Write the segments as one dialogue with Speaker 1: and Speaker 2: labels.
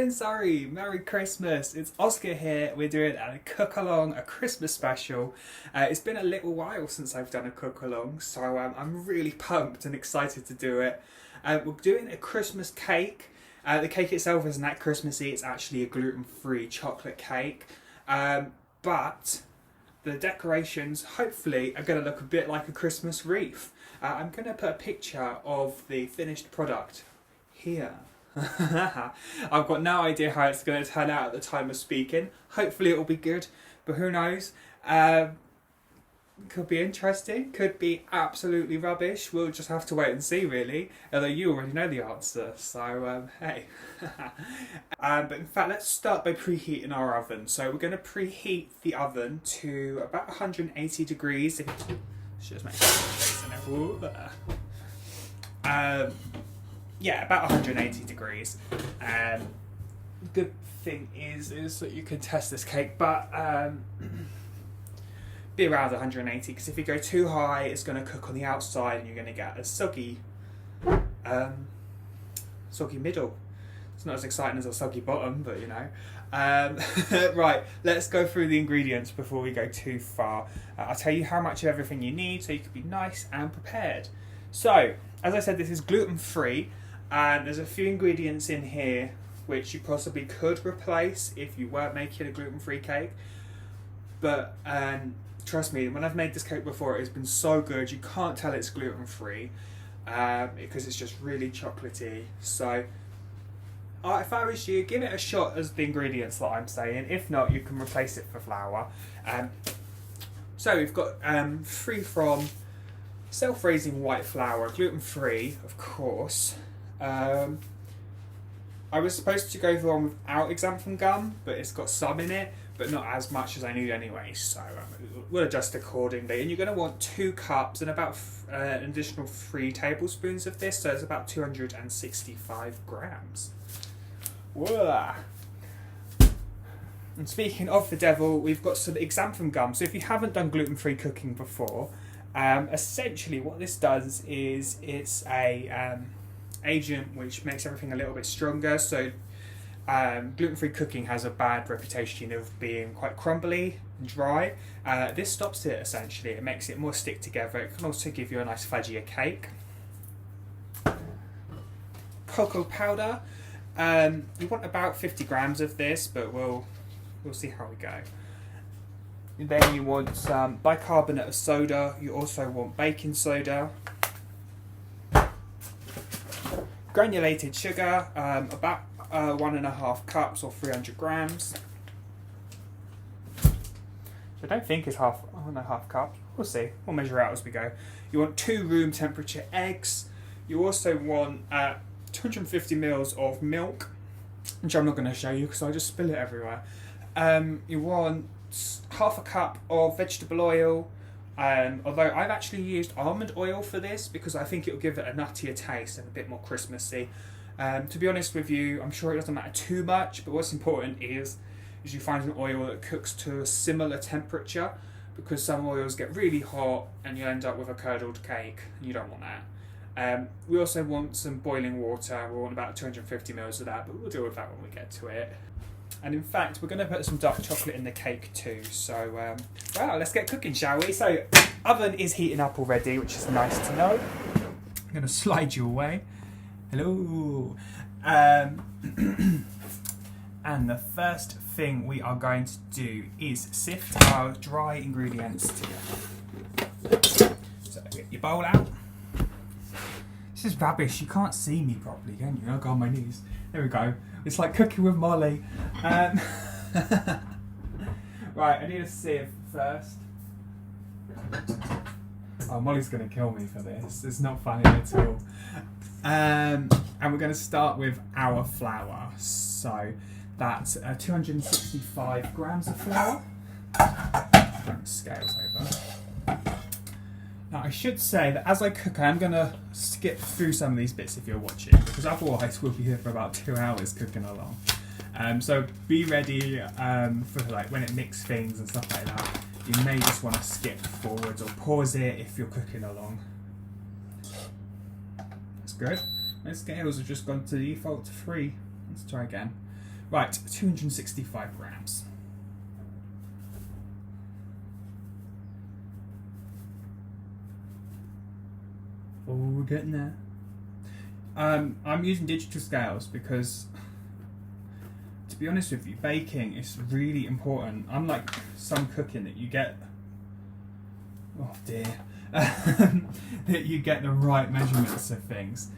Speaker 1: in Surrey, Merry Christmas. It's Oscar here. We're doing a Cookalong, a Christmas special. It's been a little while since I've done a Cookalong, so I'm really pumped and excited to do it. We're doing a Christmas cake. The cake itself isn't that Christmassy, it's actually a gluten-free chocolate cake. But the decorations, hopefully, are going to look a bit like a Christmas wreath. I'm going to put a picture of the finished product here. I've got no idea how it's going to turn out at the time of speaking. Hopefully it will be good, but who knows. Could be interesting, could be absolutely rubbish. We'll just have to wait and see, really. Although you already know the answer, so hey. But in fact, let's start by preheating our oven. So we're going to preheat the oven to about 180 degrees. Just make sure yeah, about 180 degrees. Good thing is that you can test this cake, but be around 180, because if you go too high, it's going to cook on the outside and you're going to get a soggy middle. It's not as exciting as a soggy bottom, but you know. Right, let's go through the ingredients before we go too far. I'll tell you how much of everything you need so you can be nice and prepared. So, as I said, this is gluten-free, and there's a few ingredients in here which you possibly could replace if you weren't making a gluten-free cake. But trust me, when I've made this cake before, it's been so good, you can't tell it's gluten-free because it's just really chocolatey. So if I was you, give it a shot as the ingredients that I'm saying. If not, you can replace it for flour. So we've got free from self-raising white flour, gluten-free, of course. I was supposed to go the one without xanthan gum, but it's got some in it, but not as much as I need anyway, so we'll adjust accordingly. And you're going to want 2 cups and about an additional 3 tablespoons of this, so it's about 265 grams. Whoa. And speaking of the devil, we've got some xanthan gum. So if you haven't done gluten-free cooking before, essentially what this does is it's a agent which makes everything a little bit stronger. So gluten-free cooking has a bad reputation of being quite crumbly and dry. This stops it, essentially. It makes it more stick together. It can also give you a nice fudgier cake. Cocoa powder. You want about 50 grams of this, but we'll see how we go. And then you want some bicarbonate of soda. You also want baking soda. Granulated sugar, about 1.5 cups or 300 grams. So I don't think it's 1.5 cups. We'll see. We'll measure out as we go. You want 2 room temperature eggs. You also want 250 ml of milk, which I'm not going to show you because I'll just spill it everywhere. You want 1/2 cup of vegetable oil. Although I've actually used almond oil for this because I think it will give it a nuttier taste and a bit more Christmassy. To be honest with you, I'm sure it doesn't matter too much, but what's important is you find an oil that cooks to a similar temperature, because some oils get really hot and you end up with a curdled cake, and you don't want that. We also want some boiling water. We want about 250 ml of that, but we'll deal with that when we get to it. And in fact, we're going to put some dark chocolate in the cake too. So, well, let's get cooking, shall we? So, oven is heating up already, which is nice to know. I'm going to slide you away. Hello. And the first thing we are going to do is sift our dry ingredients together. So, get your bowl out. This is rubbish. You can't see me properly, can you? I'll go on my knees. There we go. It's like cooking with Molly. Right, I need a sieve first. Oh, Molly's going to kill me for this. It's not funny at all. And we're going to start with our flour. So that's 265 grams of flour. Scales over. Now I should say that as I cook, I am going to skip through some of these bits if you're watching, because otherwise we'll be here for about 2 hours cooking along. So be ready for like when it mixes things and stuff like that. You may just want to skip forwards or pause it if you're cooking along. That's good. My scales have just gone to default to 3. Let's try again. Right, 265 grams. Oh, we're getting there. I'm using digital scales because, to be honest with you, baking is really important. Unlike some cooking that you get, oh dear, that you get the right measurements of things.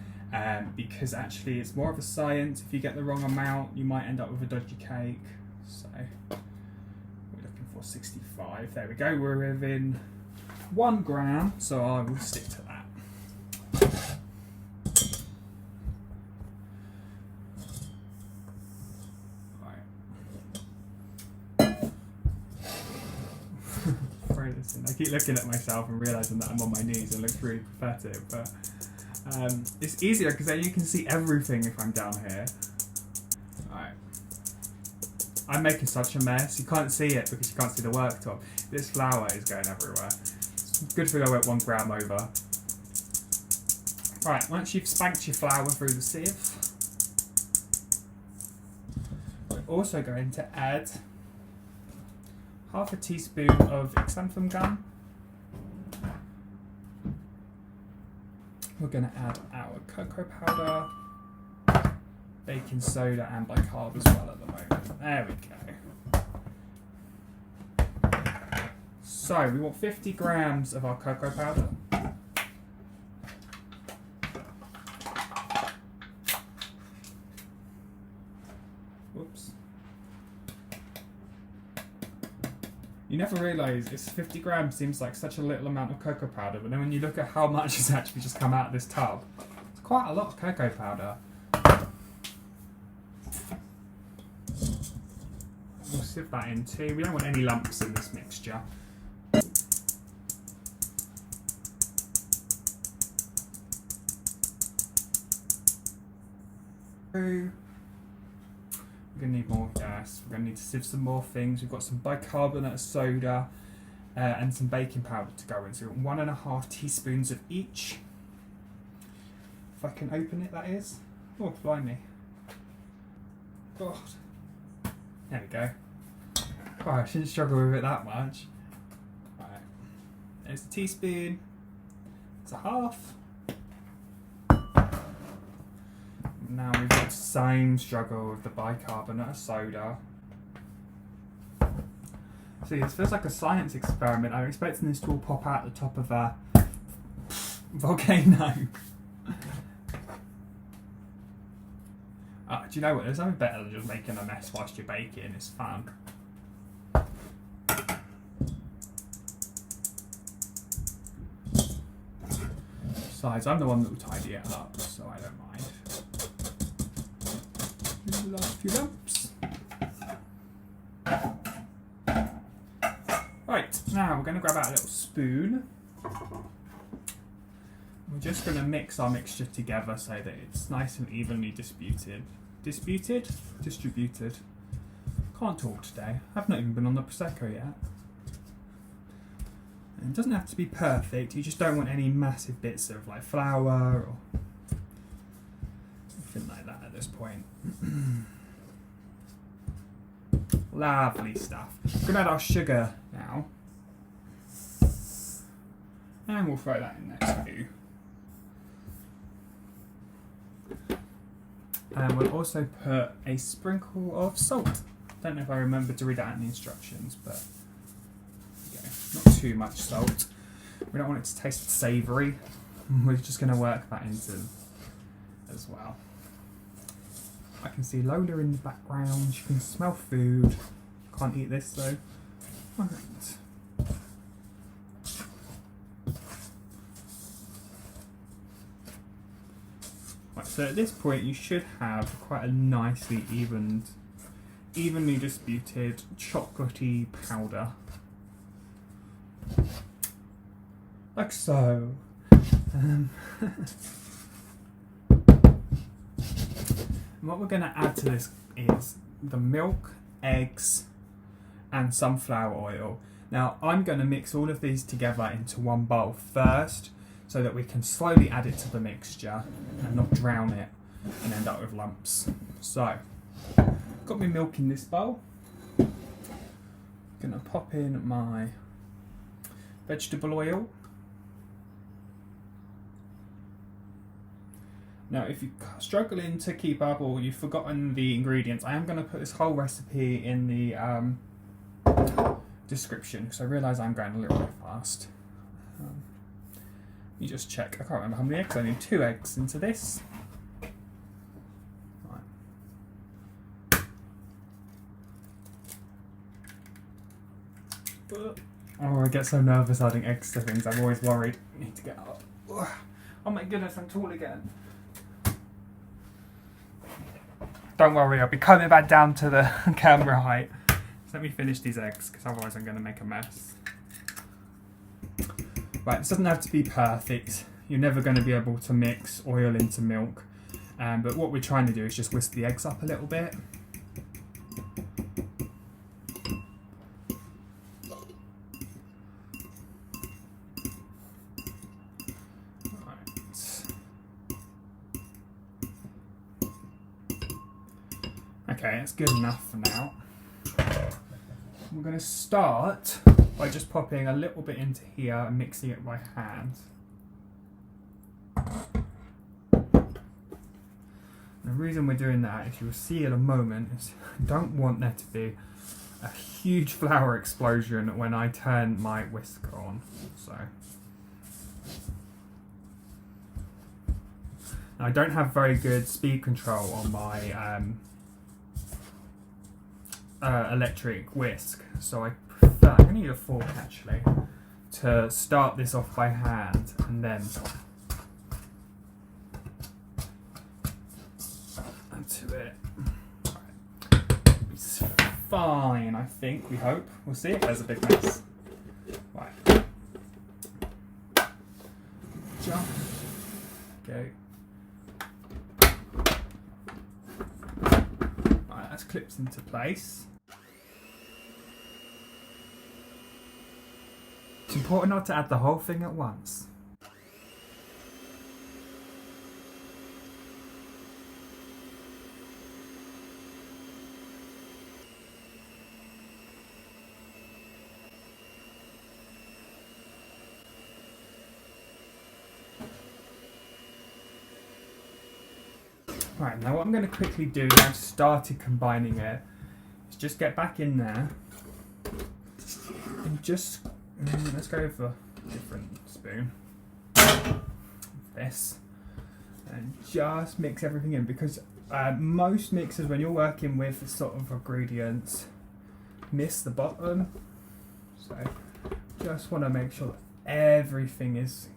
Speaker 1: Because actually it's more of a science. If you get the wrong amount, you might end up with a dodgy cake. So we're looking for 65. There we go. We're within 1 gram, so I will stick to that. Throw this in. I keep looking at myself and realising that I'm on my knees and looks really pathetic, but it's easier because then you can see everything if I'm down here. Alright. I'm making such a mess. You can't see it because you can't see the worktop. This flour is going everywhere. It's good thing I went 1 gram over. Right, once you've spanked your flour through the sieve, we're also going to add half a teaspoon of xanthan gum. We're going to add our cocoa powder, baking soda and bicarb as well at the moment. There we go. So we want 50 grams of our cocoa powder. Whoops. You never realise it's 50 grams seems like such a little amount of cocoa powder, but then when you look at how much has actually just come out of this tub, it's quite a lot of cocoa powder. We'll sieve that in too. We don't want any lumps in this mixture. We're going to need more gas. We're going to need to sieve some more things. We've got some bicarbonate soda and some baking powder to go in. So 1.5 teaspoons of each. If I can open it, that is. Oh, blimey. God. There we go. Oh, I shouldn't struggle with it that much. Right. There's a teaspoon. It's a half. Now we've got the same struggle with the bicarbonate of soda. See, this feels like a science experiment. I'm expecting this to all pop out the top of a volcano. Do you know what? There's something better than just making a mess whilst you're baking. It's fun. Besides, I'm the one that will tidy it up, so I don't mind. The last few lumps. Right, now we're going to grab out a little spoon. We're just going to mix our mixture together so that it's nice and evenly distributed. Distributed. Can't talk today. I've not even been on the Prosecco yet. And it doesn't have to be perfect. You just don't want any massive bits of like flour or anything like that at this point. Lovely stuff. We're going to add our sugar now. And we'll throw that in there too. And we'll also put a sprinkle of salt. Don't know if I remember to read out in the instructions, but okay, not too much salt. We don't want it to taste savoury. We're just going to work that into as well. I can see Lola in the background. She can smell food. Can't eat this though. Alright. Right, so at this point you should have quite a nicely evenly distributed chocolatey powder. Like so. And what we're going to add to this is the milk, eggs and sunflower oil. Now I'm going to mix all of these together into one bowl first so that we can slowly add it to the mixture and not drown it and end up with lumps. So, got got my milk in this bowl. Gonna pop in my vegetable oil. Now, if you're struggling to keep up or you've forgotten the ingredients, I am going to put this whole recipe in the description because I realise I'm going a little bit fast. You just check. I can't remember how many eggs. I need 2 eggs into this. Right. Oh, I get so nervous adding eggs to things. I'm always worried. I need to get up. Oh my goodness, I'm tall again. Don't worry, I'll be coming back down to the camera height. So let me finish these eggs, because otherwise I'm going to make a mess. Right, this doesn't have to be perfect. You're never going to be able to mix oil into milk. But what we're trying to do is just whisk the eggs up a little bit. Okay, it's good enough for now. We're going to start by just popping a little bit into here and mixing it by hand. The reason we're doing that, as you'll see in a moment, is I don't want there to be a huge flour explosion when I turn my whisk on. So now, I don't have very good speed control on my electric whisk, so I prefer, I need a fork actually, to start this off by hand and then add to it. Right. It's fine, I think, we hope. We'll see if there's a big mess. Right. Jump. Go. Right, that's clips into place. It's important not to add the whole thing at once. Right, now what I'm going to quickly do, now I've started combining it, is just get back in there and just, let's go for a different spoon, this, and just mix everything in, because most mixers, when you're working with this sort of ingredients, miss the bottom, so just want to make sure that everything is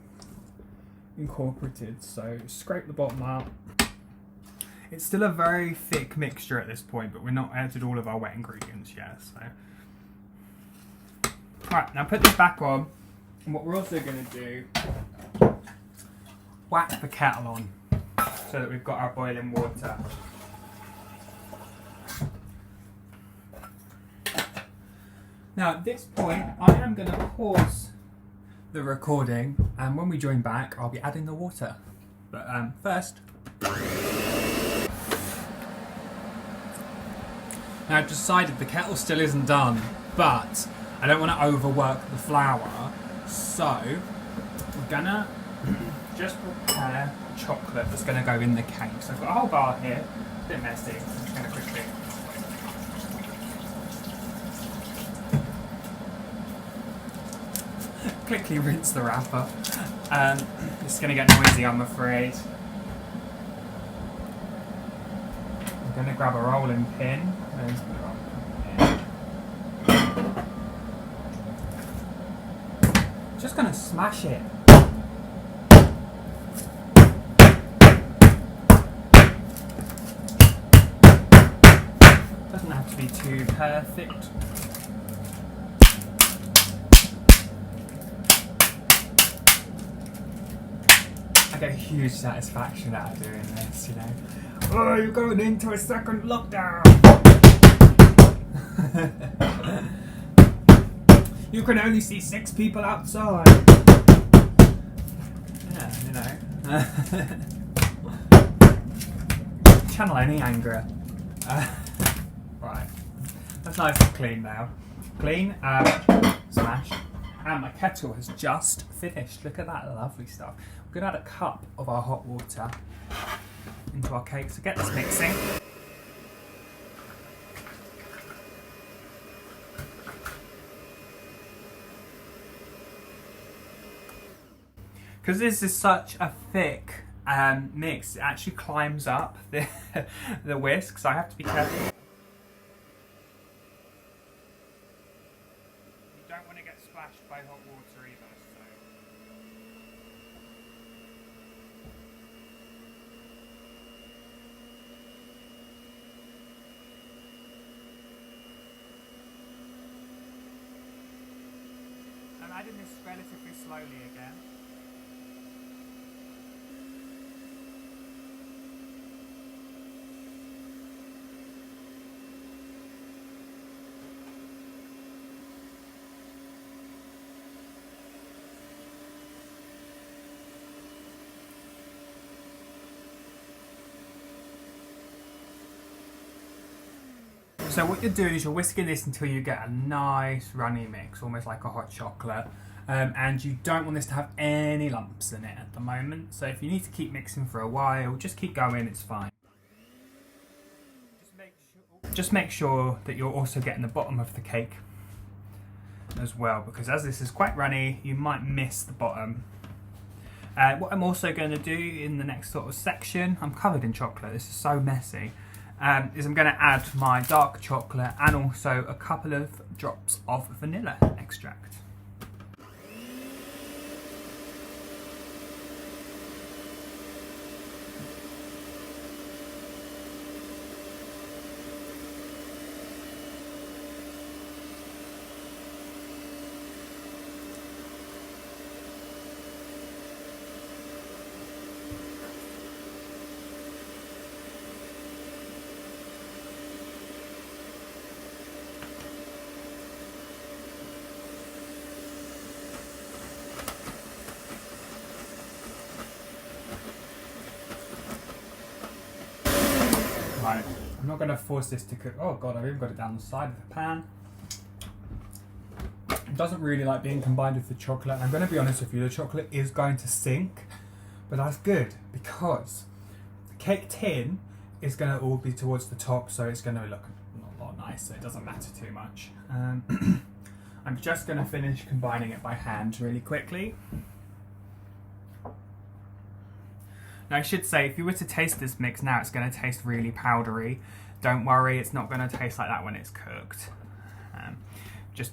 Speaker 1: incorporated. So scrape the bottom out. It's still a very thick mixture at this point, but we're not added all of our wet ingredients yet. So, right, now put this back on, and what we're also going to do, whack the kettle on, so that we've got our boiling water. Now at this point, I am going to pause the recording, and when we join back, I'll be adding the water. But first. Now I've decided the kettle still isn't done, but I don't want to overwork the flour, so we're gonna just prepare chocolate that's going to go in the cake. So I've got a whole bar here, a bit messy, I'm just going to quickly rinse the wrapper. It's going to get noisy, I'm afraid. I'm going to grab a rolling pin. Just going to smash it. Doesn't have to be too perfect. I get a huge satisfaction out of doing this, you know. Oh, you're going into a second lockdown! You can only see 6 people outside! Yeah, you know. Channel any anger. That's nice and clean now. Clean, smashed. And my kettle has just finished. Look at that lovely stuff. We're going to add a cup of our hot water into our cake. So get this mixing. Because this is such a thick mix, it actually climbs up the whisk, so I have to be careful. You don't want to get splashed by hot water either, so. I'm adding this relatively slowly again. So what you're doing is you're whisking this until you get a nice runny mix, almost like a hot chocolate. And you don't want this to have any lumps in it at the moment. So if you need to keep mixing for a while, just keep going, it's fine. Just make sure that you're also getting the bottom of the cake as well, because as this is quite runny, you might miss the bottom. What I'm also going to do in the next sort of section, I'm covered in chocolate, this is so messy. Is I'm going to add my dark chocolate and also a couple of drops of vanilla extract. Right, I'm not going to force this to cook. Oh god, I've even got it down the side of the pan. It doesn't really like being combined with the chocolate. I'm going to be honest with you, the chocolate is going to sink, but that's good because the cake tin is going to all be towards the top, so it's going to look a lot nicer. It doesn't matter too much. I'm just going to finish combining it by hand really quickly. Now I should say, if you were to taste this mix now, it's going to taste really powdery. Don't worry, it's not going to taste like that when it's cooked. Just,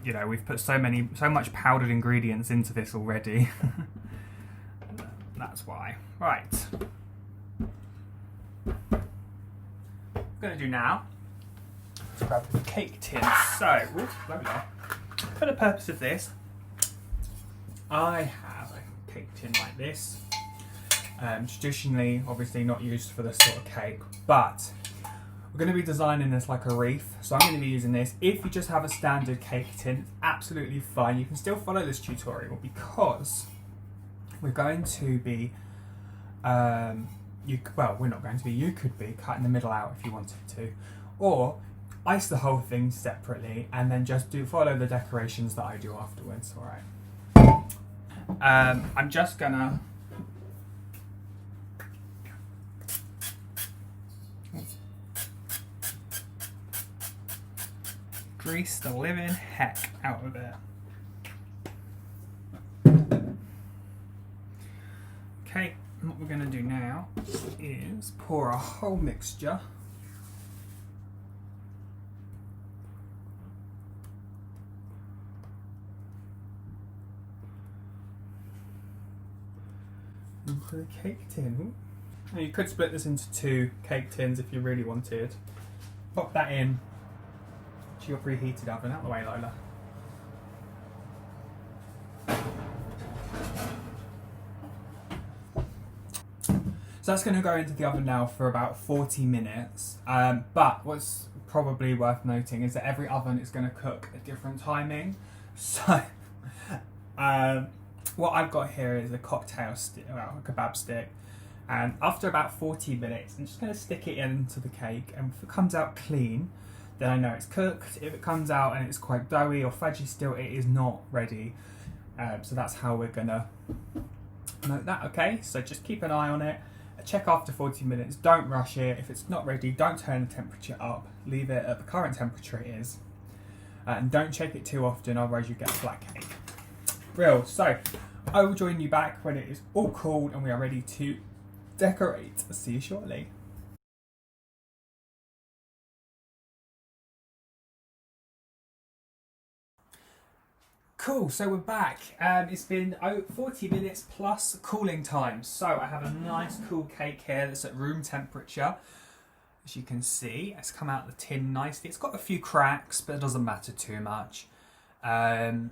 Speaker 1: you know, we've put so much powdered ingredients into this already. That's why. Right. What I'm going to do now is grab the cake tin. So, for the purpose of this, I have a cake tin like this. Traditionally, obviously not used for this sort of cake, but we're going to be designing this like a wreath, so I'm going to be using this. If you just have a standard cake tin, it's absolutely fine. You can still follow this tutorial because we're going to be, well, we're not going to be, you could be cutting the middle out if you wanted to, or ice the whole thing separately and then just follow the decorations that I do afterwards, alright. I'm just going to grease the living heck out of it. Okay, what we're going to do now is pour a whole mixture into the cake tin. Now you could split this into 2 cake tins if you really wanted. Pop that in to your preheated oven. Out the way, Lola. So that's going to go into the oven now for about 40 minutes. But what's probably worth noting is that every oven is going to cook at different timing. So what I've got here is a cocktail stick, well, a kebab stick. And after about 40 minutes, I'm just going to stick it into the cake, and if it comes out clean, then I know it's cooked. If it comes out and it's quite doughy or fudgy still, it is not ready. So that's how we're gonna note that, okay? So just keep an eye on it. Check after 40 minutes. Don't rush it. If it's not ready, don't turn the temperature up. Leave it at the current temperature it is. And don't check it too often, otherwise you get a flat cake. Real. So I will join you back when it is all cooled and we are ready to decorate. See you shortly. Cool, so we're back. It's been 40 minutes plus cooling time. So I have a nice cool cake here that's at room temperature. As you can see, it's come out of the tin nicely. It's got a few cracks, but it doesn't matter too much. I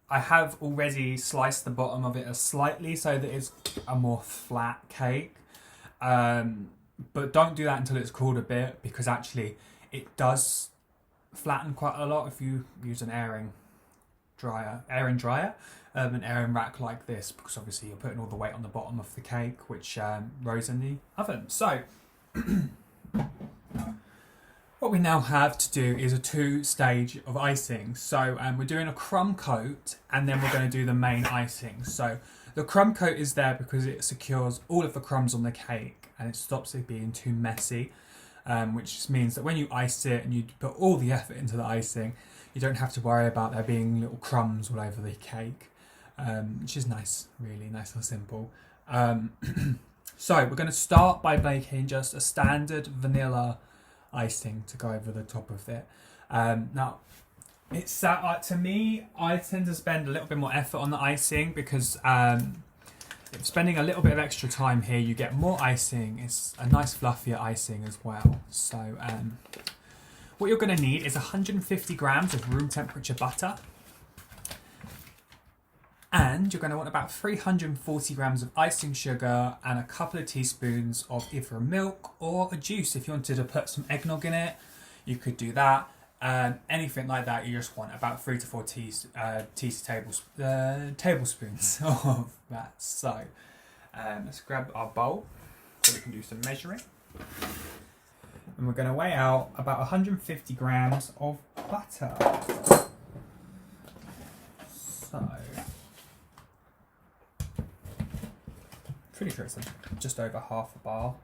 Speaker 1: have already sliced the bottom of it slightly so that it's a more flat cake. But don't do that until it's cooled a bit, because actually it does flatten quite a lot if you use an airing dryer, an airing rack like this, because obviously you're putting all the weight on the bottom of the cake, which goes in the oven. So what we now have to do is a 2-stage of icing. So we're doing a crumb coat and then we're going to do the main icing. So the crumb coat is there because it secures all of the crumbs on the cake and it stops it being too messy, which just means that when you ice it and you put all the effort into the icing, you don't have to worry about there being little crumbs all over the cake, which is nice, really nice and simple. So we're going to start by making just a standard vanilla icing to go over the top of it. Now, it's to me, I tend to spend a little bit more effort on the icing because spending a little bit of extra time here, you get more icing. It's a nice fluffier icing as well. So what you're going to need is 150 grams of room temperature butter. And you're going to want about 340 grams of icing sugar and a couple of teaspoons of either milk or a juice. If you wanted to put some eggnog in it, you could do that. Anything like that, you just want about 3 to 4 tablespoons of that. So let's grab our bowl so we can do some measuring. And we're going to weigh out about 150 grams of butter. So pretty sure it's just over half a bar.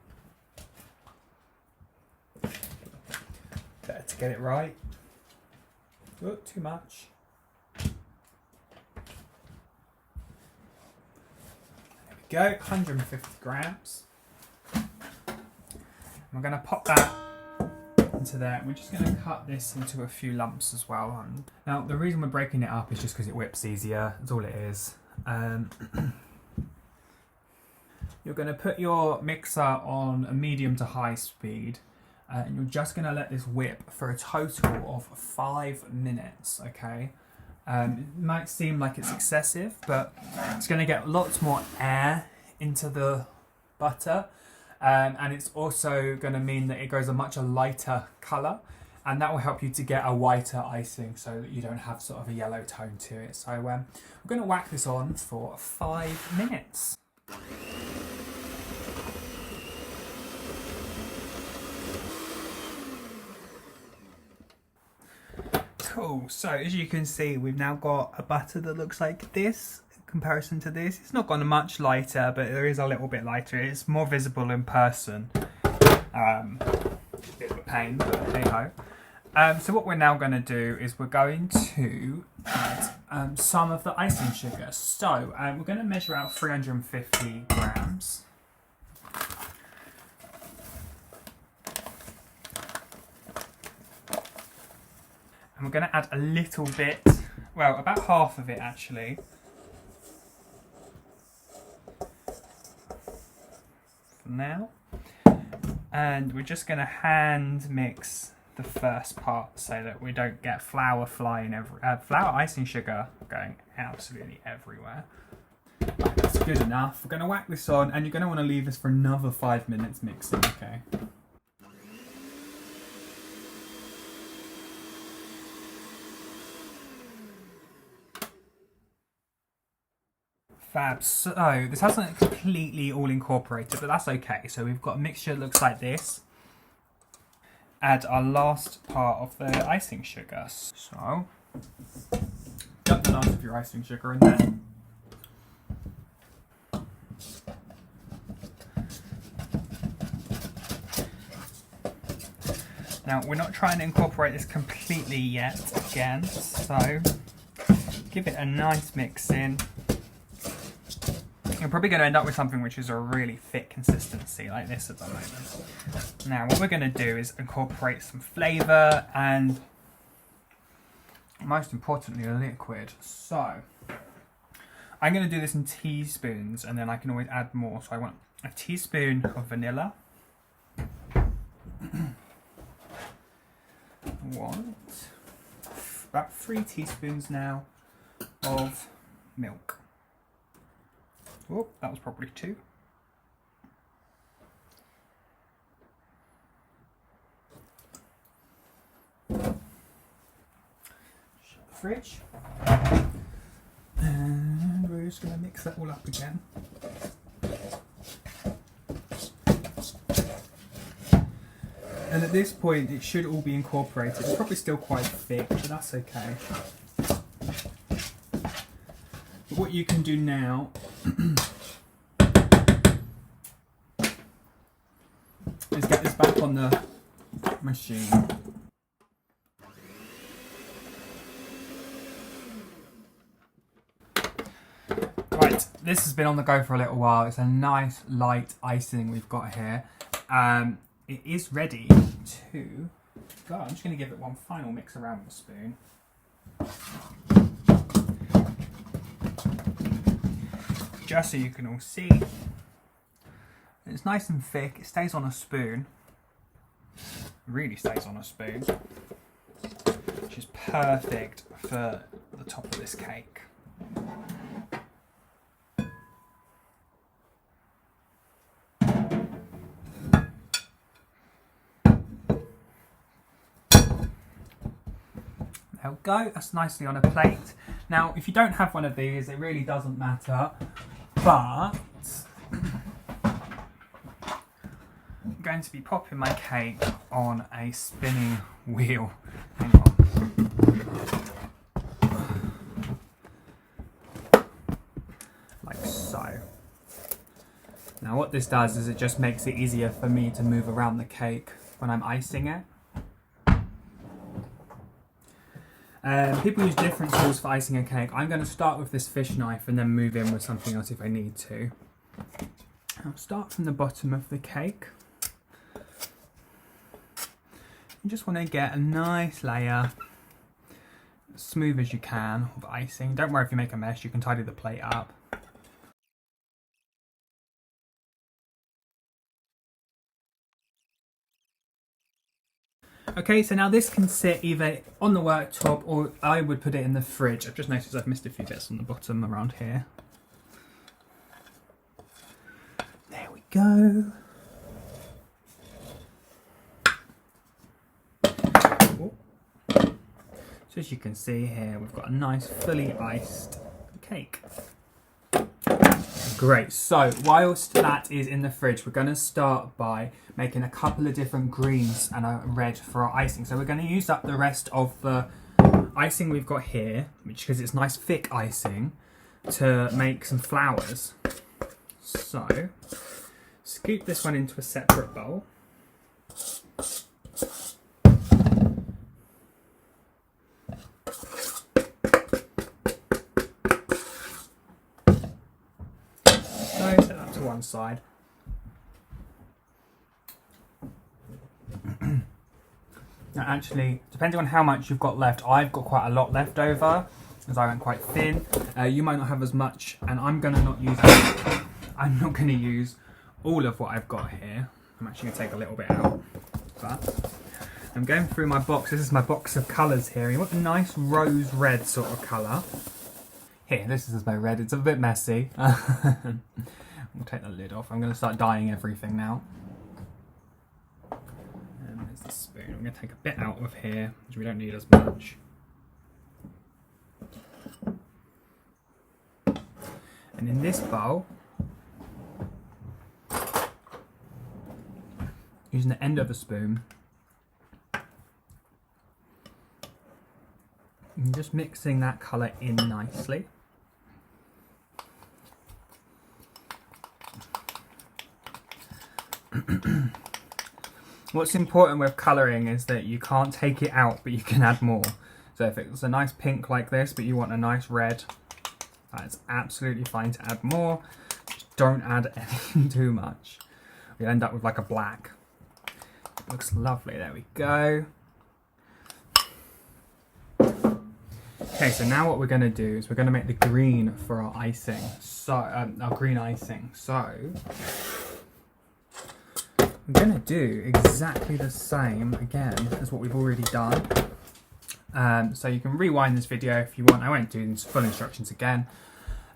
Speaker 1: Better to get it right. Oh, too much. There we go, 150 grams. And we're going to pop that into there. And we're just going to cut this into a few lumps as well. Now, the reason we're breaking it up is just because it whips easier. That's all it is. You're going to put your mixer on a medium to high speed. And you're just going to let this whip for a total of 5 minutes, okay? It might seem like it's excessive, but it's going to get lots more air into the butter. And it's also going to mean that it goes a much lighter colour. And that will help you to get a whiter icing so that you don't have sort of a yellow tone to it. So we're going to whack this on for 5 minutes. Cool, so as you can see, we've now got a butter that looks like this in comparison to this. It's not gone much lighter, but there is a little bit lighter. It's more visible in person. A bit of a pain, but hey ho. So what we're now going to do is we're going to add some of the icing sugar. So we're going to measure out 350 grams. And we're going to add a little bit, well, about half of it actually. For now. And we're just going to hand mix the first part so that we don't get flour flying flour icing sugar going absolutely everywhere. Right, that's good enough. We're going to whack this on and you're going to want to leave this for another 5 minutes mixing, okay? Fab. So this hasn't completely all incorporated, but that's okay. So we've got a mixture that looks like this. add our last part of the icing sugar. So, dump the last of your icing sugar in there. Now, we're not trying to incorporate this completely yet again, so give it a nice mix in. You're probably going to end up with something which is a really thick consistency like this at the moment. Now what we're going to do is incorporate some flavour and most importantly a liquid. So I'm going to do this in teaspoons and then I can always add more. So I want a teaspoon of vanilla. I want about 3 teaspoons now of milk. Oh, that was probably 2. Shut the fridge. And we're just going to mix that all up again. And at this point it should all be incorporated. It's probably still quite thick, but that's okay. But what you can do now is get this back on the machine. Right, this has been on the go for a little while. It's a nice light icing we've got here. It is ready to go. I'm just going to give it one final mix around with a spoon. Just so you can all see. It's nice and thick, it stays on a spoon. Really stays on a spoon. Which is perfect for the top of this cake. There we go, that's nicely on a plate. Now, if you don't have one of these, it really doesn't matter, but I'm going to be popping my cake on a spinning wheel. Hang on. Like so. Now what this does is it just makes it easier for me to move around the cake when I'm icing it. People use different tools for icing a cake. I'm going to start with this fish knife and then move in with something else if I need to. I'll start from the bottom of the cake. You just want to get a nice layer, as smooth as you can, of icing. Don't worry if you make a mess, you can tidy the plate up. Okay, so now this can sit either on the worktop or I would put it in the fridge. I've just noticed I've missed a few bits on the bottom around here. There we go. Oh. So as you can see here, we've got a nice fully iced cake. Great, so whilst that is in the fridge, we're going to start by making a couple of different greens and a red for our icing. So we're going to use up the rest of the icing we've got here, which because it's nice thick icing, to make some flowers. So scoop this one into a separate bowl. Set that to one side. Now actually, depending on how much you've got left, I've got quite a lot left over, as I went quite thin. You might not have as much, and I'm not going to use all of what I've got here. I'm actually going to take a little bit out. But I'm going through my box. This is my box of colours here. You want a nice rose red sort of colour. Here, this is my red. It's a bit messy. We'll take the lid off. I'm going to start dyeing everything now. And there's the spoon. I'm going to take a bit out of here, which we don't need as much. And in this bowl, using the end of the spoon, And just mixing that colour in nicely. What's important with colouring is that you can't take it out, but you can add more. So if it's a nice pink like this, but you want a nice red, that's absolutely fine to add more. Just don't add anything too much. You'll end up with like a black. It looks lovely, there we go. Okay, so now what we're going to do is we're going to make the green for our icing. So, our green icing. So, I'm going to do exactly the same again as what we've already done. So you can rewind this video if you want. I won't do these full instructions again.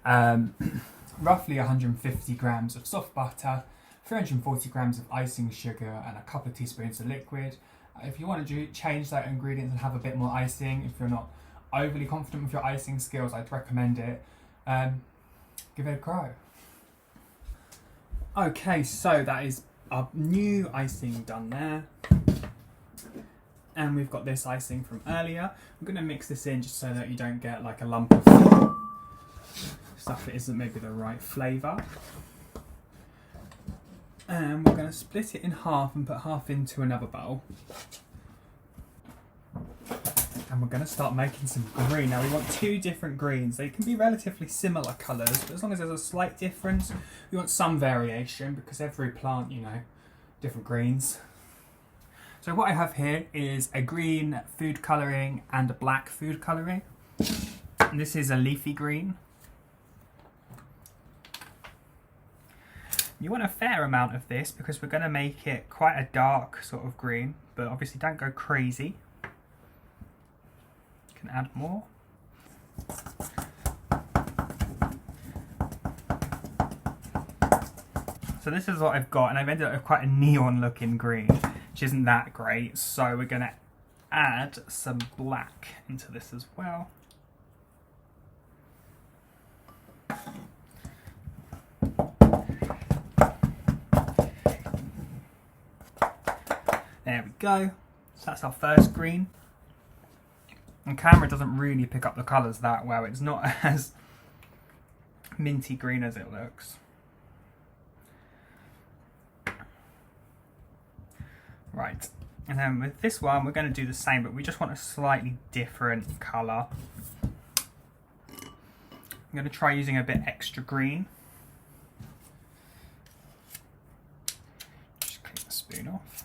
Speaker 1: Roughly 150 grams of soft butter, 340 grams of icing sugar, and a couple of teaspoons of liquid. If you want to change that ingredients and have a bit more icing, if you're not overly confident with your icing skills, I'd recommend it. Give it a go. Okay, so that is our new icing done there. And we've got this icing from earlier. I'm going to mix this in just so that you don't get like a lump of stuff that isn't maybe the right flavour. And we're going to split it in half and put half into another bowl. And we're going to start making some green. Now we want two different greens. They can be relatively similar colours, but as long as there's a slight difference, we want some variation because every plant, you know, different greens. So what I have here is a green food colouring and a black food colouring. And this is a leafy green. You want a fair amount of this because we're going to make it quite a dark sort of green, but obviously don't go crazy. You can add more. So this is what I've got, and I've ended up with quite a neon looking green, which isn't that great. So we're going to add some black into this as well. There we go. So that's our first green. And camera doesn't really pick up the colours that well. It's not as minty green as it looks. Right, and then with this one we're going to do the same, but we just want a slightly different colour. I'm going to try using a bit extra green. Just clean the spoon off.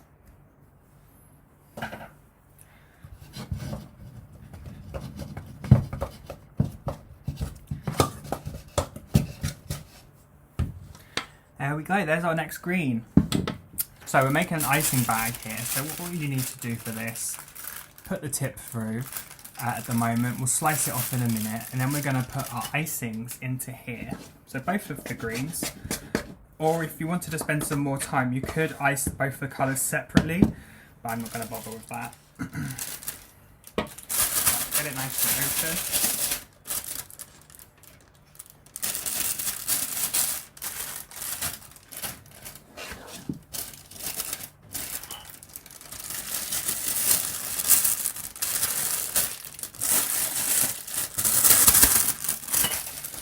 Speaker 1: There we go, there's our next green. So we're making an icing bag here, so what you need to do for this, put the tip through at the moment, we'll slice it off in a minute, and then we're going to put our icings into here. So both of the greens, or if you wanted to spend some more time, you could ice both the colours separately, but I'm not going to bother with that. Get it nice and open.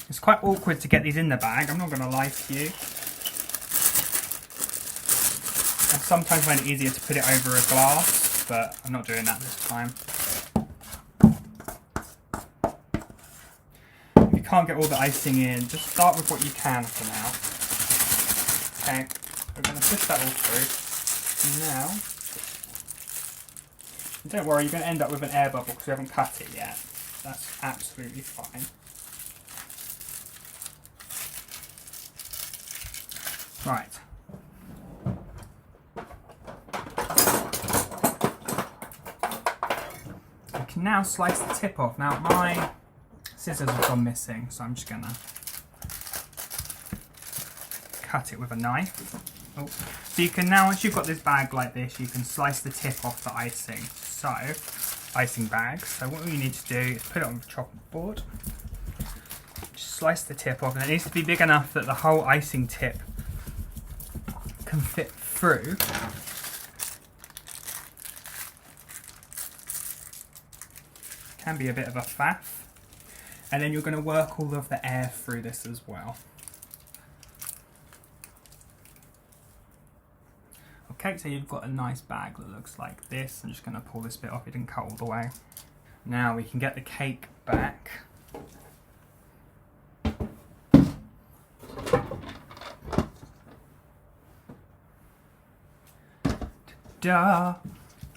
Speaker 1: It's quite awkward to get these in the bag, I'm not going to lie to you. I sometimes find it easier to put it over a glass, but I'm not doing that this time. If you can't get all the icing in, just start with what you can for now. Okay, we're going to push that all through. Now, don't worry, you're going to end up with an air bubble because we haven't cut it yet. That's absolutely fine. Right. I can now slice the tip off. Now my scissors have gone missing, so I'm just gonna cut it with a knife. Oh. So you can now, once you've got this bag like this, you can slice the tip off the icing. So, icing bag. So what we need to do is put it on the chopping board. Just slice the tip off, and it needs to be big enough that the whole icing tip can fit through. can be a bit of a faff. And then you're going to work all of the air through this as well. Okay, so you've got a nice bag that looks like this. I'm just going to pull this bit off, it didn't cut all the way. Now we can get the cake back. Ta-da!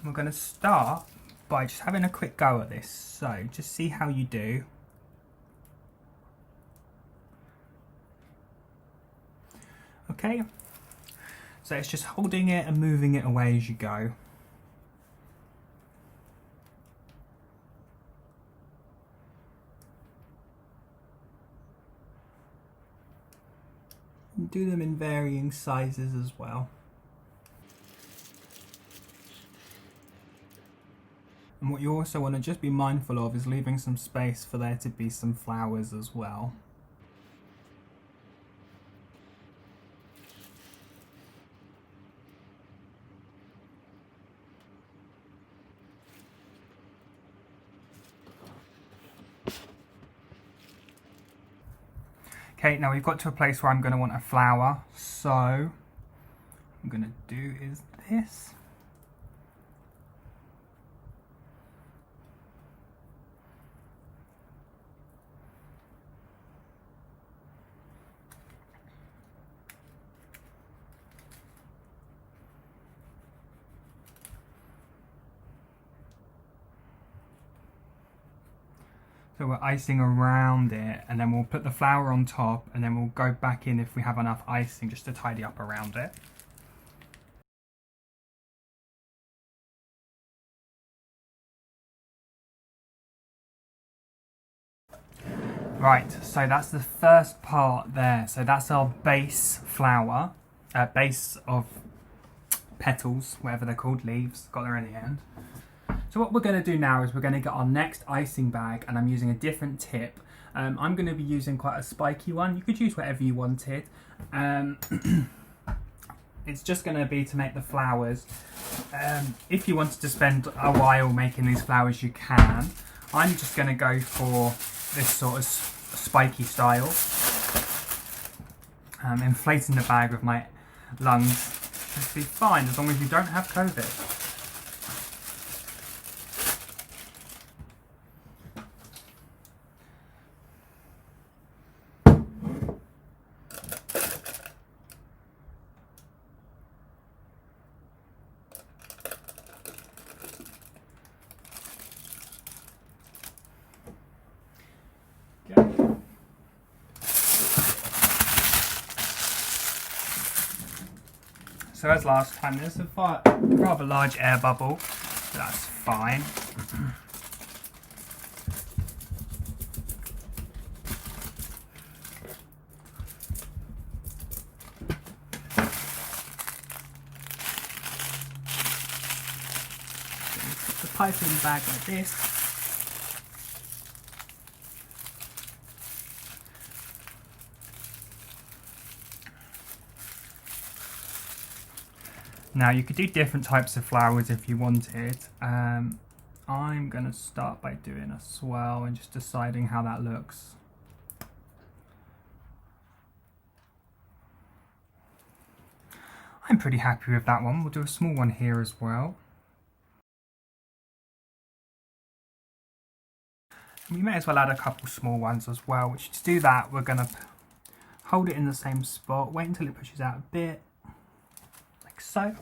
Speaker 1: We're going to start by just having a quick go at this. So just see how you do. Okay, so it's just holding it and moving it away as you go. Do them in varying sizes as well. And what you also want to just be mindful of is leaving some space for there to be some flowers as well. Okay, now we've got to a place where I'm going to want a flower, so what I'm going to do is this. So we're icing around it, and then we'll put the flower on top, and then we'll go back in if we have enough icing just to tidy up around it. Right, so that's the first part there. So that's our base flower, base of petals, whatever they're called, leaves, got there in the end. So what we're going to do now is we're going to get our next icing bag, and I'm using a different tip. I'm going to be using quite a spiky one. You could use whatever you wanted. It's just going to be to make the flowers. If you wanted to spend a while making these flowers, you can. I'm just going to go for this sort of spiky style. Inflating the bag with my lungs should be fine as long as you don't have COVID. So as last time, there's a rather large air bubble, so that's fine. Put the pipe in the bag like this. Now you could do different types of flowers if you wanted. I'm going to start by doing a swirl and just deciding how that looks. I'm pretty happy with that one. We'll do a small one here as well. And we may as well add a couple small ones as well, which to do that we're going to hold it in the same spot, wait until it pushes out a bit. So,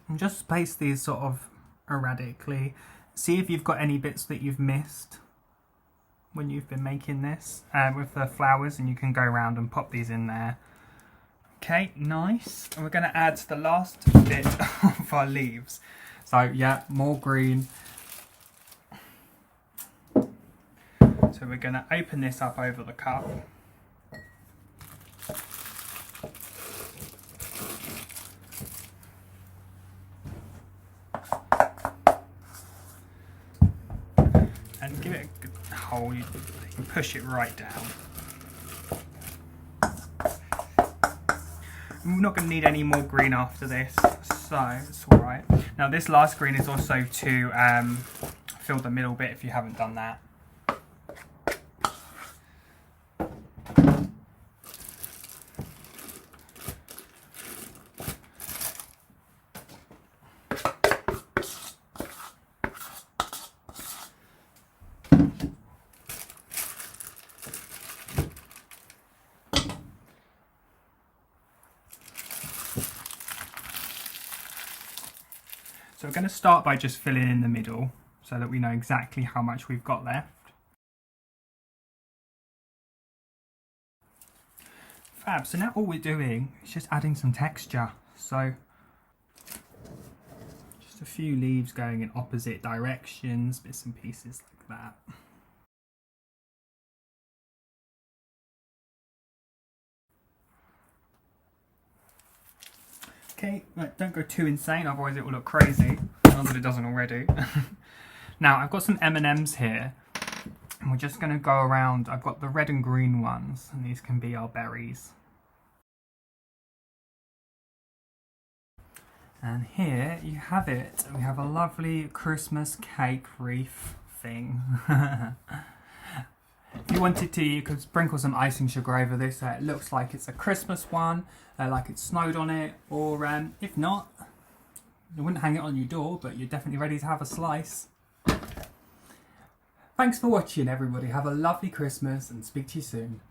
Speaker 1: and just space these sort of erratically. See if you've got any bits that you've missed when you've been making this with the flowers, and you can go around and pop these in there. Okay, nice. And we're going to add the last bit of our leaves. So yeah, more green. So we're going to open this up over the cup. give it a good hold. You can push it right down. We're not going to need any more green after this, so it's alright. Now this last green is also to fill the middle bit if you haven't done that. So we're going to start by just filling in the middle so that we know exactly how much we've got left. Fab, so now all we're doing is just adding some texture. So just a few leaves going in opposite directions, bits and pieces like that. Okay, right, don't go too insane, otherwise it will look crazy. Not that it doesn't already. Now I've got some M&Ms here, and we're just going to go around. I've got the red and green ones, and these can be our berries. And here you have it. We have a lovely Christmas cake wreath thing. If you wanted to, you could sprinkle some icing sugar over this so it looks like it's a Christmas one, like it snowed on it, or if not, you wouldn't hang it on your door, but you're definitely ready to have a slice. Thanks for watching, everybody. Have a lovely Christmas and speak to you soon.